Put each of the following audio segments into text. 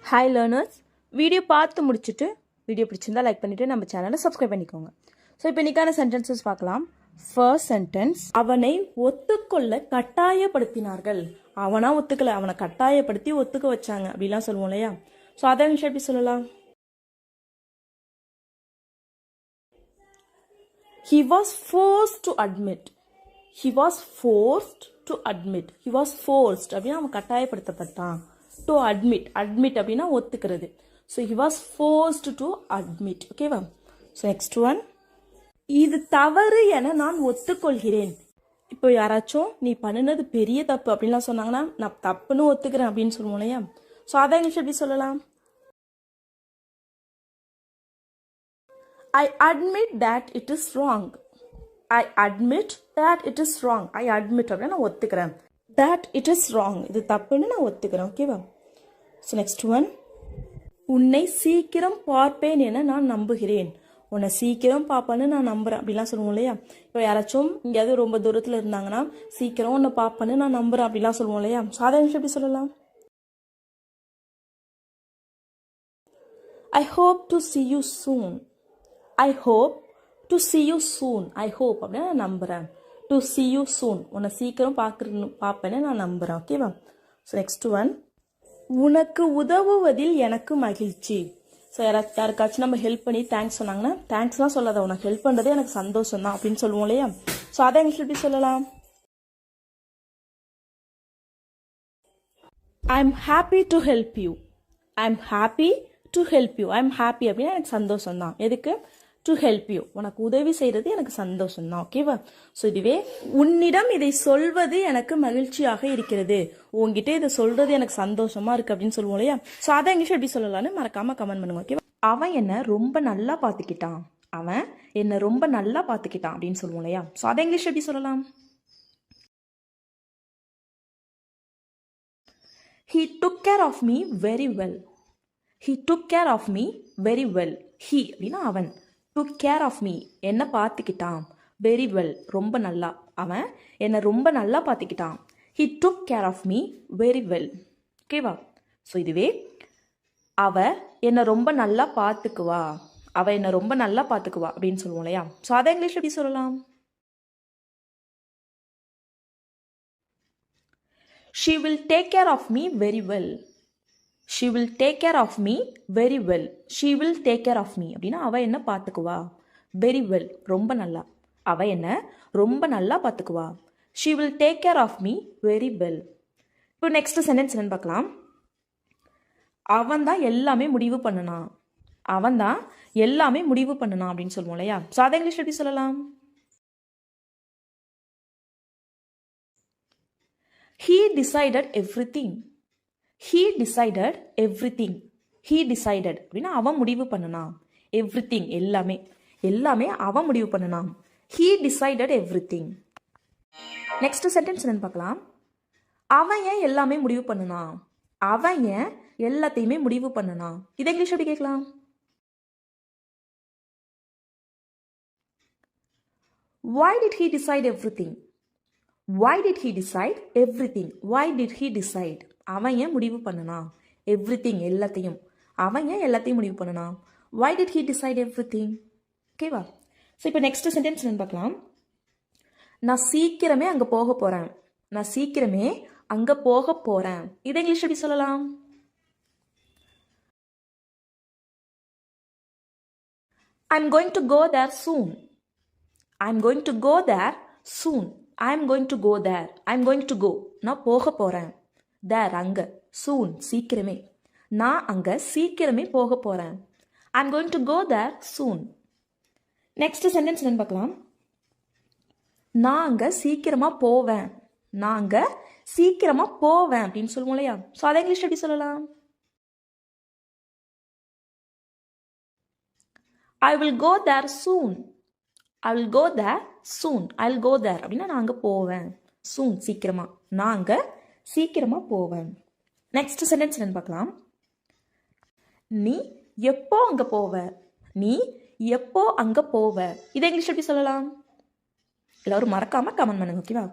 Hi learners, video பார்த்து முடிச்சுட்டு video பிடிச்சிருந்தா லைக் பண்ணிவிட்டு நம்ம சேனலை சப்ஸ்கிரைப் பண்ணிக்கோங்க. ஸோ இப்போ இன்றைக்கான சென்டென்சஸ் பார்க்கலாம். ஃபர்ஸ்ட் சென்டென்ஸ், அவனை ஒத்துக்கொள்ள கட்டாயப்படுத்தினார்கள். அவனா ஒத்துக்கல, அவனை கட்டாயப்படுத்தி ஒத்துக்க வச்சாங்க அப்படிலாம் சொல்லுவோம் இல்லையா? ஸோ அதை விஷயம் எப்படி சொல்லலாம்? He was forced to admit. He was forced to admit. He was forced அப்படின்னா அவன் கட்டாயப்படுத்தப்பட்டான். To admit. Admit அப்படின்னா ஒத்துக்கிறது. So he was forced to admit. ஓகேவா? So next one. இது தவறு என நான் ஒத்துக்கொள்கிறேன். இப்போ யாராச்சும் நீ பண்ணினது பெரிய தப்பு அப்படின்லாம் சொன்னாங்கன்னா நான் தப்புன்னு ஒத்துக்கிறேன் அப்படின்னு சொல்லுவோம் இல்லையா? ஸோ அதை இங்கிலீஷ் எப்படி சொல்லலாம்? I admit that it is wrong. I admit that it is wrong. I admit அப்படின்னா நான் ஒத்துக்கிறேன். That it is wrong. இது தப்புன்னு நான் ஒத்துக்கிறேன். ஓகேவா? So next one. உன்னை சீக்கிரம் பார்ப்பேன் என நான் நம்புகிறேன். உன்னை சீக்கிரம் பார்ப்பேன்னு நான் நம்புறேன் அப்படிலாம் சொல்லுவோம் இல்லையா? இப்போ யாராச்சும் எங்கேயாவது ரொம்ப தூரத்தில் இருந்தாங்கன்னா சீக்கிரம் உன்னை பார்ப்பேன்னு நான் நம்புறேன் அப்படிலாம் சொல்லுவோம் இல்லையா? சாதாரண எப்படி சொல்லலாம்? I hope to see you soon. I hope to see you soon. I hope அப்படின்னா நான் நம்புகிறேன். To see you soon. உன்னை சீக்கிரம் பார்ப்பேன்னு நான் நம்புகிறேன். ஓகேவா? So next one. உனக்கு உதவுவதில் எனக்கு மகிழ்ச்சி. ஸோ யாருக்காச்சும் நம்ம ஹெல்ப் பண்ணி தேங்க்ஸ் சொன்னாங்கன்னா தேங்க்ஸ்லாம் சொல்லாத, உனக்கு ஹெல்ப் பண்ணுறதே எனக்கு சந்தோஷம் தான் அப்படின்னு சொல்லுவோம் இல்லையா? ஸோ அதை எங்களுக்கு எப்படி சொல்லலாம்? I am happy to help you. I am happy to help you. I am happy அப்படின்னா எனக்கு சந்தோஷம் தான். எதுக்கு? To help you. உனக்கு உதவி செய்கிறது எனக்கு சந்தோஷம் தான். ஓகேவா? ஸோ இதுவே உன்னிடம் இதை சொல்வது எனக்கு மகிழ்ச்சியாக இருக்கிறது. உங்ககிட்ட இதை சொல்றது எனக்கு சந்தோஷமா இருக்கு அப்படின்னு சொல்லுவோம் இல்லையா? ஸோ அதை இங்கிலீஷ் எப்படி சொல்லலாம்னு மறக்காம கமெண்ட் பண்ணுங்க. ஓகேவா? அவன் என்ன ரொம்ப நல்லா பார்த்துக்கிட்டான். அவன் என்ன ரொம்ப நல்லா பார்த்துக்கிட்டான் அப்படின்னு சொல்லுவோம் இல்லையா? ஸோ அதை இங்கிலீஷ் எப்படி சொல்லலாம்? He took care of me very well. He took care of me very well. He அப்படின்னா அவன். took care of me என்ன பார்த்துக்கிட்டான். very well ரொம்ப நல்லா. அவன் என்னை ரொம்ப நல்லா பார்த்துக்கிட்டான். he took care of me very well. ஓகேவா? ஸோ இதுவே அவ என்னை ரொம்ப நல்லா பார்த்துக்குவா. அவ என்னை ரொம்ப நல்லா பார்த்துக்குவா அப்படின்னு சொல்லுவோம் இல்லையா? ஸோ அதை இங்கிலீஷ் எப்படி சொல்லலாம்? She will take care of me very well. She will take care of me very well. She will take care of me அப்படின்னா அவ என்ன பார்த்துக்குவா. very well ரொம்ப நல்லா. அவ என்ன ரொம்ப நல்லா பார்த்துக்குவா. She will take care of me very well. இப்போ நெக்ஸ்ட் சென்டென்ஸ் என்னன்னு பார்க்கலாம். அவன் தான் எல்லாமே முடிவு பண்ணனான். அவன் தான் எல்லாமே முடிவு பண்ணனான் அப்படின்னு சொல்லுவோம் இல்லையா? ஸோ அதை இங்கிலீஷ் எப்படி சொல்லலாம்? He decided everything. He decided everything. He decided அப்படின்னா அவன் முடிவு பண்ணனான். everything எல்லாமே எல்லாமே அவன் முடிவு பண்ணனான். He decided everything. Next sentence என்னன்னு பார்க்கலாம். அவன் ஏன் எல்லாமே முடிவு பண்ணனான். அவன் ஏன் எல்லாத்தையுமே முடிவு பண்ணனான். இதை இங்கிலீஷ் எப்படி கேட்கலாம்? Why did he decide everything? Why did he decide everything? Why did he decide? அவன் ஏன் முடிவு பண்ணனான். எவ்ரிதிங் எல்லாத்தையும். அவன் ஏன் எல்லாத்தையும் முடிவு பண்ணனான். Why did he decide everything? ஓகேவா? ஸோ இப்போ நெக்ஸ்ட் சென்டென்ஸ் என்னன்னு பார்க்கலாம். நான் சீக்கிரமே அங்கே போக போகிறேன். நான் சீக்கிரமே அங்கே போக போகிறேன். இதை இங்கிலீஷ் எப்படி சொல்லலாம்? I'm going to go there soon. I'm going to go there soon. I'm going to go there. I'm going to go. நான் போக போகிறேன். there அங்கே. soon சீக்கிரமே. நான் அங்கே சீக்கிரமே போக போகிறேன். I'm going to go there soon. Next sentence என்னன்னு பார்க்கலாம். நான் அங்கே சீக்கிரமாக போவேன். நான் அங்கே சீக்கிரமாக போவேன் அப்படின்னு சொல்லுவோம் இல்லையா? ஸோ அதை இங்கிலீஷ் எப்படி சொல்லலாம்? I will go there soon. I will go there soon. I'll go there அப்படின்னா நான் அங்கே போவேன். soon சீக்கிரமா. நான் அங்கே சீக்கிரமா போவேன். நெக்ஸ்ட் சென்டென்ஸ் என்னன்னு பார்க்கலாம். நீ எப்போ அங்கே போவ. நீ எப்போ அங்கே போவ. இதை இங்கிலீஷ் எப்படி சொல்லலாம்? எல்லாரும் மறக்காம கமெண்ட் பண்ணுங்க. ஓகேவா?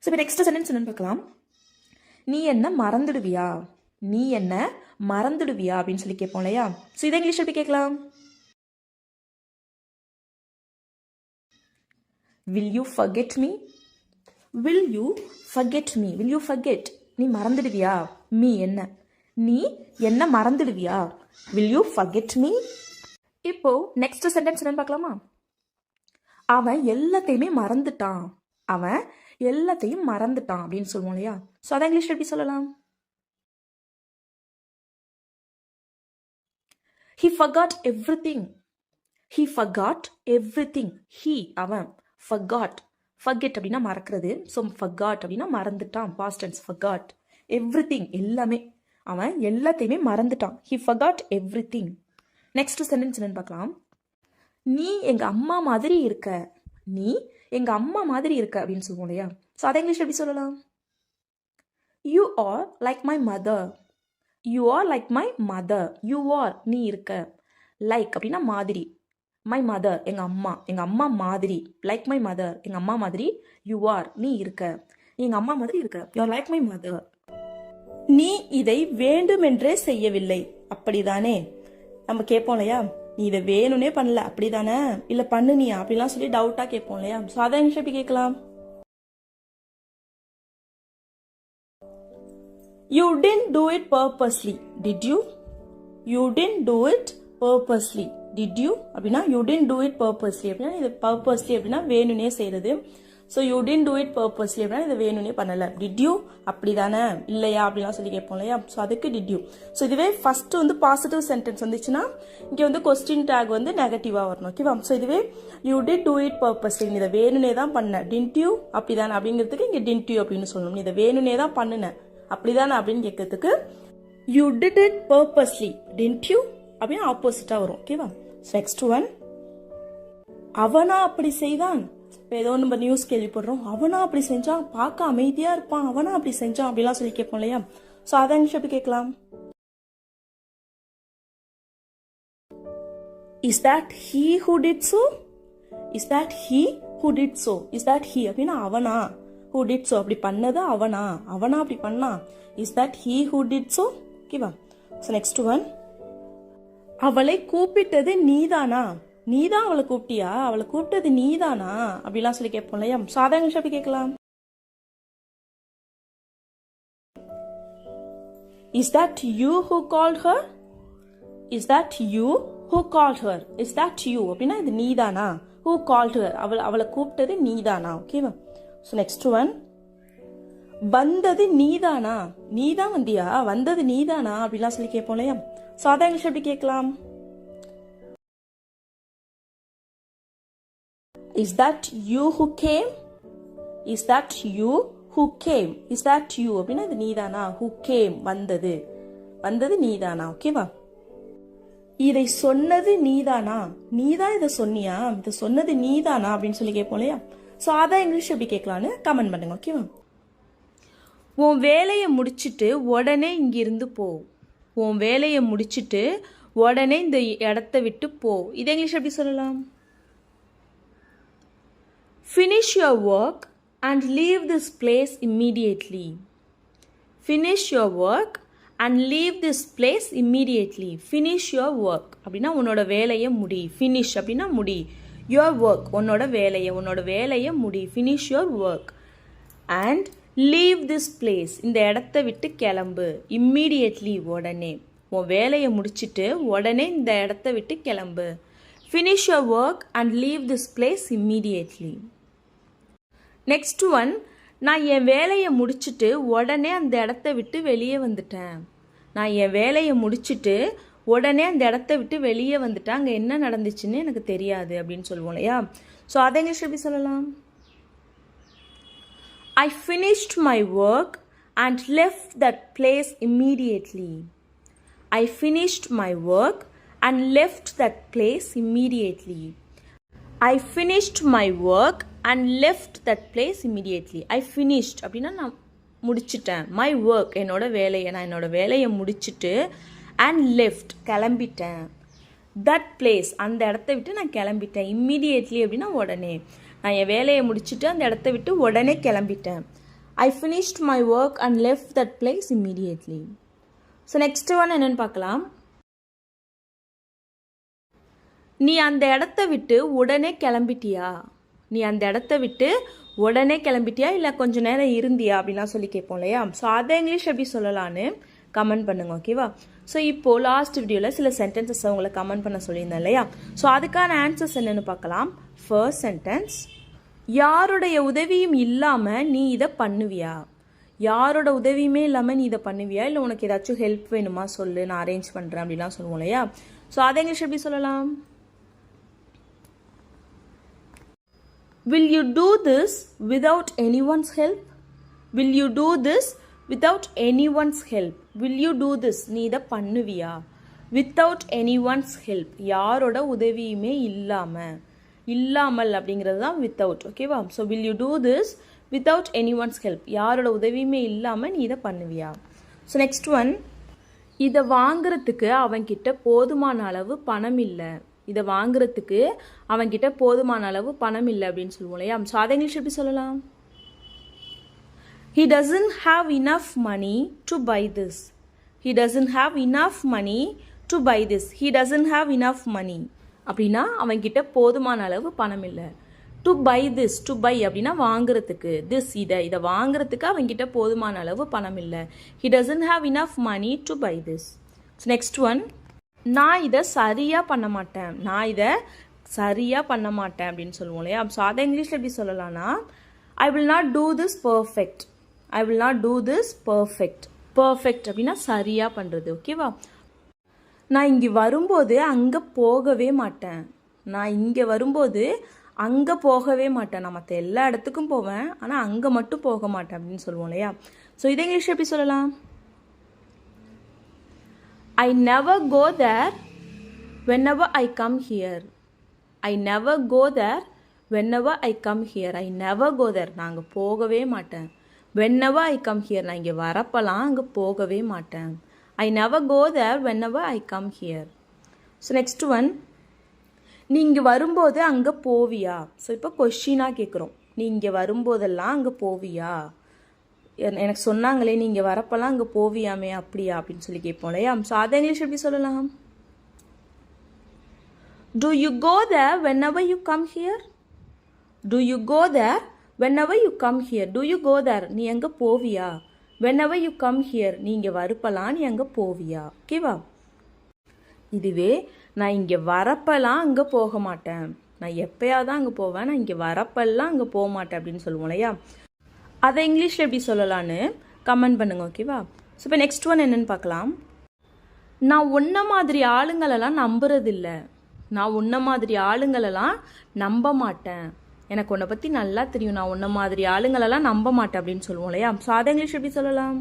ஸோ இப்போ நெக்ஸ்ட் சென்டென்ஸ் என்னன்னு பார்க்கலாம். நீ என்ன மறந்துடுவியா. நீ என்ன மறந்துடுவியா அப்படின்னு சொல்லி கேட்போம் இல்லையா? ஸோ இதை இங்கிலீஷ் எப்படி கேட்கலாம்? Will you forget me? Will you forget me? Will you forget? நீ மறந்துடுவியா? me என்ன? நீ என்ன மறந்துடுவியா? Will you forget me? இப்போ நெக்ஸ்ட் சென்டென்ஸ் என்னன்னு பார்க்கலாமா? அவன் எல்லாத்தையுமே மறந்துட்டான். அவன் எல்லாத்தையும் மறந்துட்டான் அப்படின்னு சொல்லுவோம் இல்லையா? ஸோ அதை இங்கிலீஷ் எப்படி சொல்லலாம்? He forgot everything. He forgot everything. He அவன் forgot. forget அப்படின்னா மறக்கிறது. ஸோ forgot அப்படின்னா மறந்துட்டான். past tense forgot. everything எல்லாமே. அவன் எல்லாத்தையுமே மறந்துட்டான். He forgot everything. Next sentence என்னன்னு பார்க்கலாம். நீ எங்க அம்மா மாதிரி இருக்க. நீ எங்க அம்மா மாதிரி இருக்க அப்படின்னு சொல்லுவோம் இல்லையா? ஸோ அதை இங்கிலீஷ் எப்படி சொல்லலாம்? You are like my mother. You are like my mother. You are நீ இருக்க. Like அப்படின்னா மாதிரி. My mother எங்கள் அம்மா மாதிரி. Like my mother எங்கள் அம்மா மாதிரி. You are நீ இருக்க. எங்கள் அம்மா மாதிரி இருக்க. You are like my mother. நீ இதை வேண்டுமென்றே செய்யவில்லை அப்படிதானே? நம்ம கேட்போம் இல்லையா? நீ இதை வேணும்னே பண்ணல அப்படிதானே, இல்லை பண்ணுனியா அப்படிலாம் சொல்லி டவுட்டாக கேட்போம் இல்லையா? ஸோ அதை எப்படி கேட்கலாம்? You didn't do it purposely, did you? You didn't do it purposely, did you? அப்படின்னா you didn't do it purposely அப்படின்னா இது purposely அப்படின்னா வேணும்னே செய்யறது. So you didn't do it purposely அப்படின்னா இதை வேணும்னே பண்ணல. did you அப்படிதானே இல்லையா அப்படிலாம் சொல்லி கேட்போம் இல்லையா? ஸோ அதுக்கு did you. ஸோ இதுவே ஃபர்ஸ்ட் வந்து பாசிட்டிவ் சென்டென்ஸ் வந்துச்சுன்னா இங்கே வந்து கொஸ்டின் டேக் வந்து நெகட்டிவாக வரணும். ஓகேவா? ஸோ இதுவே you did do it purposely இதை வேணும்னே தான் பண்ண. didn't you அப்படிதானே அப்படிங்கிறதுக்கு இங்கே didn't you அப்படின்னு சொல்லணும். இதை வேணும்னே தான் பண்ணுனேன் அப்படிதானே அப்படின்னு கேட்கறதுக்கு you did it purposely, didn't you அப்படின்னு ஆப்போசிட்டா வரும். ஓகேவா? நெக்ஸ்ட் ஒன், அவனா அப்படி செய்தான். இப்போ ஏதோ நம்ம நியூஸ் கேள்விப்படுறோம், அவனா அப்படி செஞ்சான், பார்க்க அமைதியா இருப்பான், அவனா அப்படி செஞ்சான் அப்படிலாம் சொல்லி கேட்போம் இல்லையா? ஸோ அதை எப்படி கேட்கலாம்? Is that he who did so? Is that he who did so? Is that he அப்படின்னா அவனா. who did so அப்படி பண்ணது அவனா அப்படி பண்ணா. is that he who did so? ஓகேவா? ஸோ நெக்ஸ்ட் ஒன், அவளை கூப்பிட்டது நீதானா. நீதான் அவளை கூப்பிட்டியா, அவளை கூப்பிட்டது நீதானா அப்படிலாம் சொல்லி கேட்போம் இல்லையா? ஸோ அதை எப்படி கேட்கலாம்? Is that you who called her? Is that you who called her? Is that you அப்படின்னா இது நீதானா. who called her அவளை கூப்பிட்டது நீதானா. ஓகேவா? ஸோ நெக்ஸ்ட் ஒன், வந்தது நீதானா. நீதான் வந்தியா, வந்தது நீதானா அப்படிலாம் சொல்லி கேட்போம் இல்லையா? ஸோ அதை இங்கிலீஷ் எப்படி கேட்கலாம்? Is that you who came? Is that you who came? Is that you அப்படின்னா இது நீதானா. who came வந்தது நீதானா. ஓகேவா? இதை சொன்னது நீதானா. நீதான் இதை சொன்னியா, இதை சொன்னது நீதானா அப்படின்னு சொல்லி கேட்போம் இல்லையா? ஸோ அதை இங்கிலீஷ் எப்படி கேட்கலான்னு கமெண்ட் பண்ணுங்க. ஓகேவா? உன் வேலையை முடிச்சுட்டு உடனே இங்கிருந்து போ. உன் வேலையை முடிச்சுட்டு உடனே இந்த இடத்த விட்டு போ. இதை இங்கிலீஷ் எப்படி சொல்லலாம்? Finish your work and leave this place immediately. Finish your work and leave this place immediately. Finish your work அப்படின்னா உன்னோட வேலையை முடி. Finish அப்படின்னா முடி. Your work உன்னோட வேலையை முடி. Finish your work and leave this place இந்த இடத்த விட்டு கிளம்பு. Immediately உடனே. உன் வேலையை முடிச்சிட்டு உடனே இந்த இடத்த விட்டு கிளம்பு. Finish your work and leave this place immediately. Next one, நான் என் வேலையை முடிச்சுட்டு உடனே அந்த இடத்த விட்டு வெளியே வந்துட்டேன். நான் என் வேலையை முடிச்சுட்டு உடனே அந்த இடத்த விட்டு வெளியே வந்துட்டேன், அங்கே என்ன நடந்துச்சுன்னு எனக்கு தெரியாது அப்படின்னு சொல்லுவோம் இல்லையா? ஸோ அதை இங்கிலீஷ் எப்படி சொல்லலாம்? I finished my work and left that place immediately. I finished my work and left that place immediately. I finished my work and left that place immediately. I finished அப்படின்னா நான் முடிச்சிட்டேன். my work என்னோட வேலையை முடிச்சிட்டு and left கிளம்பிட்டேன். that place அந்த இடத்த விட்டு நான் கிளம்பிட்டேன். immediately அப்படின்னா உடனே. நான் என் வேலையை முடிச்சுட்டு அந்த இடத்த விட்டு உடனே கிளம்பிட்டேன். I finished my work and left that place immediately. So next one என்னன்னு பார்க்கலாம். நீ அந்த இடத்த விட்டு உடனே கிளம்பிட்டியா? நீ அந்த இடத்த விட்டு உடனே கிளம்பிட்டியா இல்லை கொஞ்சம் நேரம் இருந்தியா அப்படின்லாம் சொல்லி கேட்போம் இல்லையா? ஸோ அதை இங்கிலீஷ் எப்படி சொல்லலான்னு கமெண்ட் பண்ணுங்க, ஓகேவா? ஸோ இப்போது லாஸ்ட் வீடியோவில் சில சென்டென்சஸ் அவங்கள கமெண்ட் பண்ண சொல்லியிருந்தேன் இல்லையா? ஸோ அதுக்கான ஆன்சர்ஸ் என்னென்னு பார்க்கலாம். ஃபர்ஸ்ட் சென்டென்ஸ், யாருடைய உதவியும் இல்லாமல் நீ இதை பண்ணுவியா? யாரோட உதவியுமே இல்லாமல் நீ இதை பண்ணுவியா? இல்லை உனக்கு ஏதாச்சும் ஹெல்ப் வேணுமா சொல்லு, நான் அரேஞ்ச் பண்ணுறேன் அப்படிலாம் சொல்லுவோம் இல்லையா? ஸோ அதை இங்கிலீஷ் எப்படி சொல்லலாம்? Will you do this without anyone's help? Will you do this without anyone's help? Will you do this? நீ இதை பண்ணுவியா? Without anyone's help. யாரோட உதவியுமே இல்லாமல் அப்படிங்கிறது தான் without, ஓகேவா? So will you do this without anyone's help? யாரோட உதவியுமே இல்லாமல் நீ இதை பண்ணுவியா? ஸோ நெக்ஸ்ட் ஒன், இதை வாங்குறதுக்கு அவன்கிட்ட போதுமான அளவு பணம் இல்லை. இதை வாங்குறதுக்கு அவன்கிட்ட போதுமான அளவு பணம் இல்லை அப்படின்னு சொல்லுவோம் இல்லையா? ஸோ அதை இங்கிலீஷ் எப்படி சொல்லலாம்? He doesn't have enough money to buy this. He doesn't have enough money to buy this. He doesn't have enough money அப்படின்னா அவன்கிட்ட போதுமான அளவு பணம் இல்லை. To buy this, to buy அப்படின்னா வாங்குறதுக்கு, திஸ் இதை வாங்குறதுக்கு அவன்கிட்ட போதுமான அளவு பணம் இல்லை. He doesn't have enough money to buy this. So next one, நான் இதை சரியாக பண்ண மாட்டேன். நான் இதை சரியாக பண்ண மாட்டேன் அப்படின்னு சொல்லுவோம் இல்லையா? ஸோ அதை இங்கிலீஷில் எப்படி சொல்லலாம்னா, I will not do this perfect. I will not do this perfect. Perfect அப்படின்னா சரியாக பண்ணுறது, ஓகேவா? நான் இங்கே வரும்போது அங்கே போகவே மாட்டேன். நான் இங்கே வரும்போது அங்கே போகவே மாட்டேன். நான் மற்ற எல்லா இடத்துக்கும் போவேன், ஆனால் அங்கே மட்டும் போக மாட்டேன் அப்படின்னு சொல்லுவோம் இல்லையா? ஸோ இதை இங்கிலீஷ் எப்படி சொல்லலாம்? I never go there whenever I come here. I never go there whenever I come here. I never go there. நான் அங்கே போகவே மாட்டேன். Whenever I come here. நான் இங்கே வரப்பெல்லாம் அங்கே போகவே மாட்டேன். I never go there whenever I come here. So next one, நீ இங்கே வரும்போது அங்கே போவியா? ஸோ இப்போ கொஷினாக கேட்குறோம். நீ இங்கே வரும்போதெல்லாம் அங்கே போவியா? எனக்கு சொன்னாங்களே நீங்கள் வரப்பெல்லாம் அங்கே போவியாமே, அப்படியா அப்படின்னு சொல்லி கேட்போம் இல்லையா? ஸோ அதை இங்கிலீஷ் எப்படி சொல்லலாம்? Do you go there whenever you come here? Do you go there whenever you come here? Do you go there? நீ எங்கே போவியா? Whenever you come here. நீ இங்கே வரப்பெல்லாம் நீ எங்கே போவியா, ஓகேவா? இதுவே நான் இங்கே வரப்பெல்லாம் அங்கே போக மாட்டேன். நான் எப்பயாதான் அங்கே போவேன். நான் இங்கே வரப்பெல்லாம் அங்கே போக மாட்டேன் அப்படின்னு சொல்லுவோம் இல்லையா? அதை இங்கிலீஷில் எப்படி சொல்லலான்னு கமெண்ட் பண்ணுங்க, ஓகேவா? ஸோ இப்போ நெக்ஸ்ட் ஒன் என்னன்னு பார்க்கலாம். நான் உன்ன மாதிரி ஆளுங்களெல்லாம் நம்புறதில்ல. நான் உன்ன மாதிரி ஆளுங்களெல்லாம் நம்ப மாட்டேன். எனக்கு உன்னை பற்றி நல்லா தெரியும். நான் உன்ன மாதிரி ஆளுங்களெல்லாம் நம்ப மாட்டேன் அப்படின்னு சொல்லுவோம் இல்லையா? ஸோ அதை இங்கிலீஷ் எப்படி சொல்லலாம்?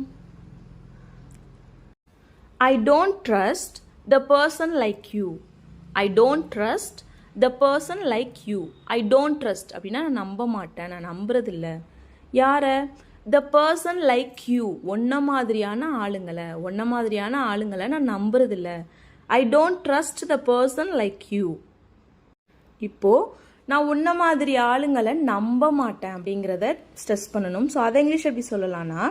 I don't trust the person like you. I don't trust the person like you. I don't trust அப்படின்னா நான் நம்ப மாட்டேன், நான் நம்புறதில்ல. யார? the person like you. ஒன்ன மாதிரியான ஆளுங்களை நான் நம்புறதில்ல. I don't trust the person like you. இப்போ நான் உன்ன மாதிரி ஆளுங்களை நம்ப மாட்டேன் அப்படிங்கிறத ஸ்ட்ரெஸ் பண்ணணும். ஸோ அதை இங்கிலீஷ் எப்படி சொல்லலாம்னா,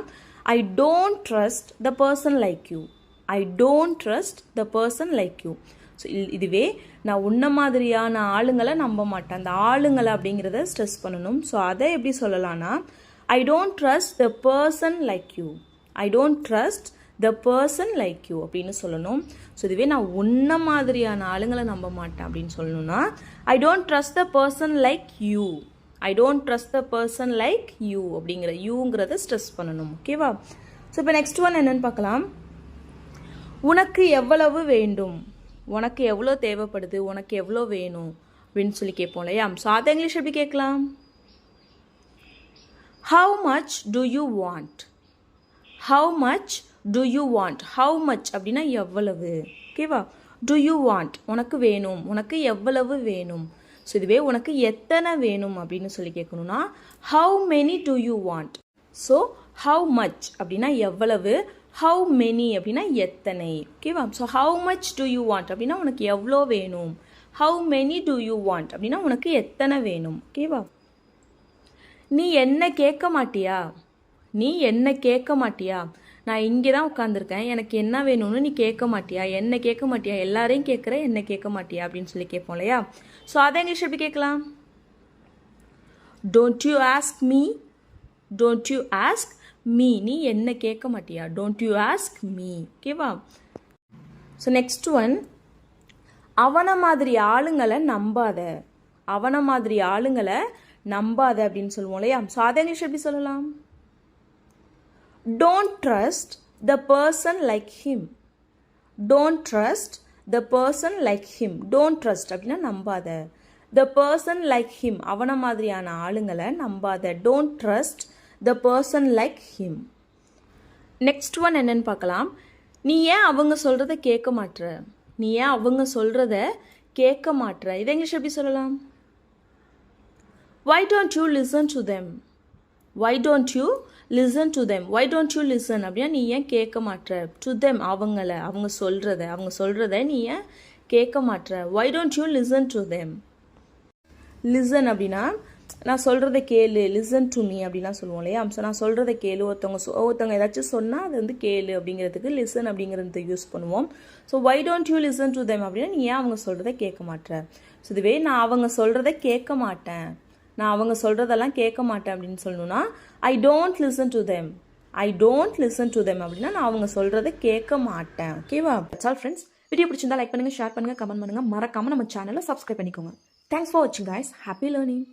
I don't trust the person like you. I don't trust the person like you. So இதுவே நான் உன்ன மாதிரியான ஆளுங்களை நம்ப மாட்டேன். அந்த ஆளுங்களை அப்படிங்கிறத ஸ்ட்ரெஸ் பண்ணணும். ஸோ அதை எப்படி சொல்லலாம்னா, I don't trust the person like you. I don't trust the person like you அப்படின்னு சொல்லணும். ஸோ இதுவே நான் உன்ன மாதிரியான ஆளுங்களை நம்ப மாட்டேன் அப்படின்னு சொல்லணும்னா, I don't trust the person like you. I don't trust the person like you அப்படிங்கிற யூங்கிறத ஸ்ட்ரெஸ் பண்ணணும், ஓகேவா? ஸோ இப்போ நெக்ஸ்ட் ஒன் என்னன்னு பார்க்கலாம். உனக்கு எவ்வளவு வேண்டும்? உனக்கு எவ்வளோ தேவைப்படுது? உனக்கு எவ்வளோ வேணும் அப்படின்னு சொல்லி கேட்போம் இல்லையா? ஸோ அதை இங்கிலீஷ் எப்படி கேட்கலாம்? How much do you want? How much do you want? How much அப்படின்னா எவ்வளவு, ஓகேவா? Do you want உனக்கு வேணும், உனக்கு எவ்வளவு வேணும். ஸோ இதுவே உனக்கு எத்தனை வேணும் அப்படின்னு சொல்லி கேட்கணும்னா, how many do you want? So how much அப்படின்னா எவ்வளவு, how many அப்படின்னா எத்தனை, ஓகேவா? So how much do you want அப்படின்னா உனக்கு எவ்வளோ வேணும். how many do you want அப்படின்னா உனக்கு எத்தனை வேணும், ஓகேவா? நீ என்ன கேட்க மாட்டியா? நீ என்ன கேட்க மாட்டியா? நான் இங்கே தான் உட்காந்துருக்கேன், எனக்கு என்ன வேணும்னு நீ கேட்க மாட்டியா, என்ன கேட்க மாட்டியா, எல்லாரையும் கேட்குற என்ன கேட்க மாட்டியா அப்படின்னு சொல்லி கேட்போம் இல்லையா. ஸோ அதை இங்கிலீஷ் எப்படி கேட்கலாம்? Don't you ask me, don't you ask me, நீ என்ன கேட்க மாட்டியா, டோன்ட் யூ ஆஸ்க் மீ. ஓகேவா? ஸோ நெக்ஸ்ட் ஒன், அவனை மாதிரி ஆளுங்களை நம்பாத, அவனை மாதிரி ஆளுங்களை நம்பாத அப்படின்னு சொல்லுவோம் இல்லையா. ஸோ அதை இங்கிலீஷ் எப்படி சொல்லலாம்? Don't trust the person like him, don't trust the person like him. Don't trust அப்படின்னா நம்பாத, த பர்சன் லைக் ஹிம் அவனை மாதிரியான ஆளுங்களை நம்பாத, don't trust the person like him. Next one என்னன்னு பார்க்கலாம். நீ ஏன் அவங்க சொல்கிறத கேட்க மாட்ற, நீ ஏன் அவங்க சொல்கிறத கேட்க மாட்ற, இதை இங்கிலீஷ் எப்படி சொல்லலாம்? Why don't you listen to them? Why don't you listen to them? Why don't you listen அப்படின்னா நீ ஏன் கேட்க மாட்ற, to them அவங்கள, அவங்க சொல்கிறத நீ ஏன் கேட்க மாட்ற. Why don't you listen to them? Listen அப்படின்னா நான் சொல்கிறத கேளு, லிசன் டு மீ அப்படின்லாம் சொல்லுவோம் இல்லையா. ஸோ நான் சொல்கிறத கேளு, ஒருத்தவங்க ஏதாச்சும் சொன்னால் அது வந்து கேளு அப்படிங்கிறதுக்கு லிசன் அப்படிங்கிறது யூஸ் பண்ணுவோம். So why don't you listen to them அப்படின்னா நீ ஏன் அவங்க சொல்கிறத கேட்க மாட்டேற. ஸோ இதுவே நான் அவங்க சொல்கிறத கேட்க மாட்டேன், நான் அவங்க சொல்கிறதெல்லாம் கேட்க மாட்டேன் அப்படின்னு சொல்லணும்னா I don't listen to them, I don't listen to them அப்படின்னா நான் அவங்க சொல்கிறத கேட்க மாட்டேன். ஓகேவா? That's all friends. வீடியோ பிடிச்சிருந்தா லைக் பண்ணுங்கள், ஷேர் பண்ணுங்கள், கமெண்ட் பண்ணுங்கள், மறக்காமல் நம்ம சேனலை சப்ஸ்கிரைப் பண்ணிக்கோங்க. தேங்க்ஸ் ஃபார் வாட்சிங் கைஸ். Happy learning.